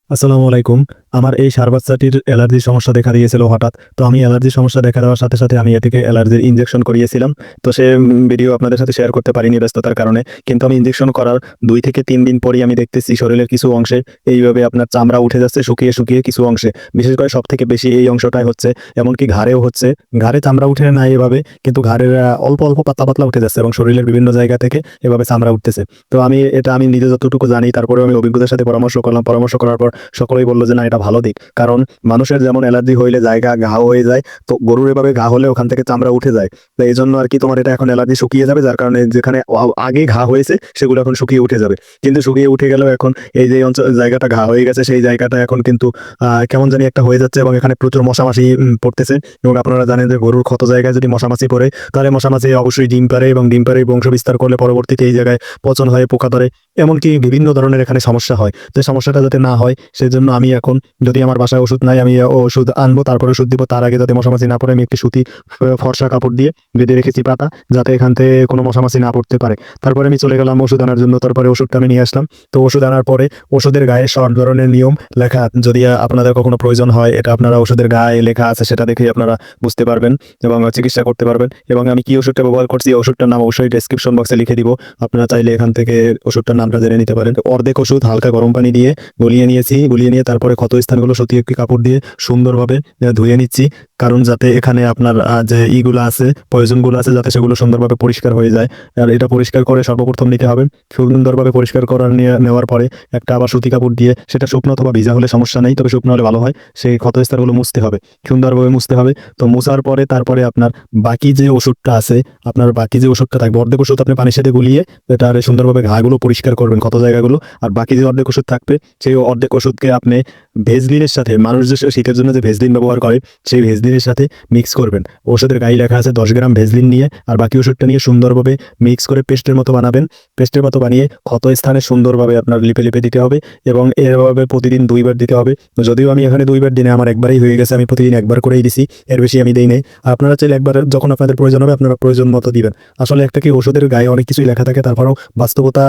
আসসালামু আলাইকুম। আমার এই সার বাচ্চাটির অ্যালার্জির সমস্যা দেখা দিয়েছিল হঠাৎ। তো আমি অ্যালার্জির সমস্যা দেখা দেওয়ার সাথে, সাথে আমি এটিকে অ্যালার্জির ইনজেকশন করিয়েছিলাম। তো সে ভিডিও আপনাদের সাথে শেয়ার করতে পারিনি ব্যস্ততার কারণে। কিন্তু আমি ইনজেকশন করার ২ থেকে ৩ দিন পরেই আমি দেখতেছি শরীরের কিছু অংশে এইভাবে আপনার চামড়া উঠে যাচ্ছে শুকিয়ে, শুকিয়ে কিছু অংশে। বিশেষ করে সবথেকে বেশি এই অংশটাই হচ্ছে। এমনকি ঘাড়েও হচ্ছে। ঘাড়ে চামড়া উঠে না এভাবে, কিন্তু ঘাড়ের অল্প, অল্প পাতলা, পাতলা উঠে যাচ্ছে এবং শরীরের বিভিন্ন জায়গা থেকে এভাবে চামড়া উঠতেছে। তো আমি নিজে যতটুকু জানি, তারপরেও আমি অভিজ্ঞতার সাথে পরামর্শ করলাম। পরামর্শ করার পর সকলেই বলল যে না, এটা ভালো দিক। কারণ মানুষের যেমন অ্যালার্জি হইলে জায়গা ঘা হয়ে যায়, তো গরুর এভাবে ঘা হলে ওখান থেকে চামড়া উঠে যায়। তো এই জন্য আর কি তোমার এটা এখন অ্যালার্জি শুকিয়ে যাবে, যার কারণে যেখানে আগে ঘা হয়েছে সেগুলো এখন শুকিয়ে উঠে যাবে। কিন্তু শুকিয়ে উঠে গেলেও এখন এই যে অঞ্চল জায়গাটা ঘা হয়ে গেছে, সেই জায়গাটা এখন কিন্তু কেমন জানি একটা হয়ে যাচ্ছে এবং এখানে প্রচুর মশামাছি পড়তেছে। এবং আপনারা জানেন যে গরুর ক্ষত জায়গায় যদি মশামাছি পড়ে, তাহলে মশামাছি অবশ্যই ডিম পারে এবং ডিম পারে বংশ বিস্তার করলে পরবর্তীতে এই জায়গায় পচন হয়ে পোকা ধরে, এমনকি বিভিন্ন ধরনের এখানে সমস্যা হয়। তো সমস্যাটা যাতে না হয় সেজন্য আমি এখন, যদি আমার বাসায় ওষুধ নাই, আমি ওষুধ আনবো, তারপরে ওষুধ দিব। তার আগে যাতে মশামাছি না পড়ে, আমি একটি সুতি ফর্সা কাপড় দিয়ে বেঁধে রেখেছি পাতা, যাতে এখান থেকে কোনো মশামাছি না পড়তে পারে। তারপরে আমি চলে গেলাম ওষুধ আনার জন্য। তারপরে ওষুধটা আমি নিয়ে আসলাম। তো ওষুধ আনার পরে ওষুধের গায়ে সব ধরনের নিয়ম লেখা, যদি আপনাদের কখনো প্রয়োজন হয়, এটা আপনারা ওষুধের গায়ে লেখা আছে সেটা দেখেই আপনারা বুঝতে পারবেন এবং চিকিৎসা করতে পারবেন। এবং আমি কি ওষুধটা ব্যবহার করছি, ওষুধটার নাম অবশ্যই ডেসক্রিপশন বক্সে লিখে দিব। আপনারা চাইলে এখান থেকে ওষুধটার নামটা জেনে নিতে পারেন। অর্ধেক ওষুধ হালকা গরম পানি দিয়ে গলিয়ে নিয়েছি। গলিয়ে নিয়ে তারপরে ক্ষত স্থানগুলো সুতি একটি কাপড় দিয়ে সুন্দরভাবে ধুয়ে নিচ্ছি। কারণ যাতে এখানে আপনার যে ইগুলো আছে, পয়জনগুলো আছে, যাতে সেগুলো সুন্দরভাবে পরিষ্কার হয়ে যায়। আর এটা পরিষ্কার করে সর্বপ্রথম নিতে হবে। সুন্দরভাবে পরিষ্কার করার নেওয়ার পরে একটা আবার সুতি কাপড় দিয়ে, সেটা শুকনো অথবা ভিজা হলে সমস্যা নেই, তবে শুকনো হলে ভালো হয়, সেই ক্ষতস্থানগুলো মুছতে হবে, সুন্দরভাবে মুছতে হবে। তো মুছার পরে তারপরে আপনার বাকি যে ওষুধটা আছে, আপনার বাকি যে ওষুধটা থাকবে, অর্ধেক ওষুধ আপনি পানির সাথে গুলিয়ে এটা সুন্দরভাবে ঘাগুলো পরিষ্কার করবেন, ক্ষত জায়গাগুলো। আর বাকি যে অর্ধেক ওষুধ থাকবে, সেই অর্ধেক ওষুধকে আপনি ভেজলিনের সাথে, মানুষ যে শীতের জন্য যে ভেজলিন ব্যবহার করে, সেই ভেজলিনের সাথে মিক্স করবেন। ওষুধের গায়ে লেখা আছে 10 গ্রাম ভেজলিন নিয়ে, আর বাকি ওষুধটা নিয়ে সুন্দরভাবে মিক্স করে পেস্টের মতো বানাবেন। পেস্টের মতো বানিয়ে ক্ষত স্থানে সুন্দরভাবে আপনার লিপে লিপে দিতে হবে এবং এভাবে প্রতিদিন 2 বার দিতে হবে। যদিও আমি এখানে 2 বার দিনে আমার একবারই হয়ে গেছে, আমি প্রতিদিন একবার করেই দিছি, এর বেশি আমি দেই নাই। আপনারা চাইলে একবার, যখন আপনাদের প্রয়োজন হবে আপনারা প্রয়োজন মতো দিবেন। আসলে একটা কি, ওষুধের গায়ে অনেক কিছুই লেখা থাকে, তারপরেও বাস্তবতা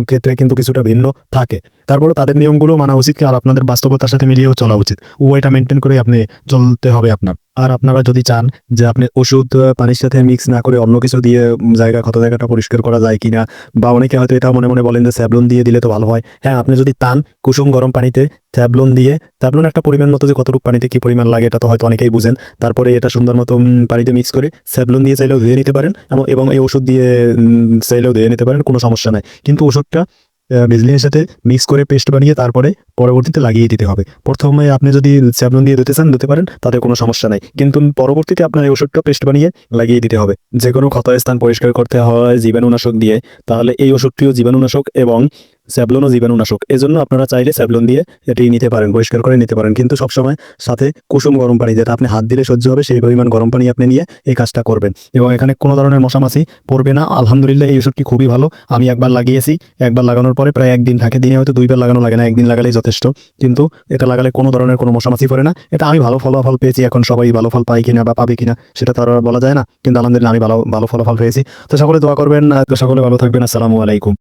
ক্ষেত্রে কিন্তু কিছুটা ভিন্ন থাকে। তারপরে তাদের নিয়মগুলো মানা উচিত, আর আপনাদের বাস্তবতার সাথে মিলিয়েও চলা উচিত। ওইটা মেনটেন করে আপনি চলতে হবে আপনার। আর আপনারা যদি চান যে আপনি ওষুধ পানির সাথে মিক্স না করে অন্য কিছু দিয়ে ক্ষত জায়গাটা পরিষ্কার করা যায় কিনা, বা অনেকে হয়তো এটা মনে মনে বলেন যে স্যাভলন দিয়ে দিলে তো ভালো হয়। হ্যাঁ, আপনি যদি চান কুসুম গরম পানিতে স্যাভলন দিয়ে, স্যাভলন একটা পরিমাণ মতো, যে কতটুকু পানিতে কি পরিমাণ লাগে এটা তো হয়তো অনেকেই বুঝেন। তারপরে এটা সুন্দর মতো পানিতে মিক্স করে স্যাভলন দিয়ে চাইলেও ধুয়ে নিতে পারেন, এবং এই ওষুধ দিয়ে চাইলেও ধুয়ে নিতে পারেন, কোনো সমস্যা নাই। কিন্তু ওষুধটা ভেজলিনের সাথে মিক্স করে পেস্ট বানিয়ে তারপরে পরবর্তীতে লাগিয়ে দিতে হবে। প্রথমে আপনি যদি স্যাভলন দিয়ে ধুতে চান ধুতে পারেন, তাতে কোনো সমস্যা নাই, কিন্তু পরবর্তীতে আপনার এই ওষুধটা পেস্ট বানিয়ে লাগিয়ে দিতে হবে। যে কোনো ক্ষত স্থান পরিষ্কার করতে হয় জীবাণুনাশক দিয়ে, তাহলে এই ওষুধটিও জীবাণুনাশক এবং স্যাভলনও জীবাণুনাশক। এজন্য আপনারা চাইলে স্যাভলন দিয়ে এটি নিতে পারেন, পরিষ্কার করে নিতে পারেন, কিন্তু সবসময় সাথে কুসুম গরম পানি, যেটা আপনি হাত দিলে সহ্য হবে সেই পরিমাণ গরম পানি আপনি নিয়ে এই কাজটা করবেন। এবং এখানে কোনো ধরনের মশামাছি পড়বে না। আলহামদুলিল্লাহ, এই ওষুধটি খুবই ভালো। আমি একবার লাগিয়েছি, একবার লাগানোর পরে প্রায় 1 দিন থাকে। দিনে হয়তো 2 বার লাগানো লাগে না, 1 দিন লাগালেই যথেষ্ট। কিন্তু এটা লাগালে কোনো ধরনের কোনো মশামাছি পড়ে না। এটা আমি ভালো ফলাফল পেয়েছি। এখন সবাই ভালো ফল পায় কিনা বা পাবে কিনা সেটা তো আর বলা যায় না, কিন্তু আলহামদুলিল্লাহ আমি ভালো ভালো ফলাফল পেয়েছি। তো সকলে দোয়া করবেন। তো সকলে ভালো থাকবেন। আসসালামু আলাইকুম।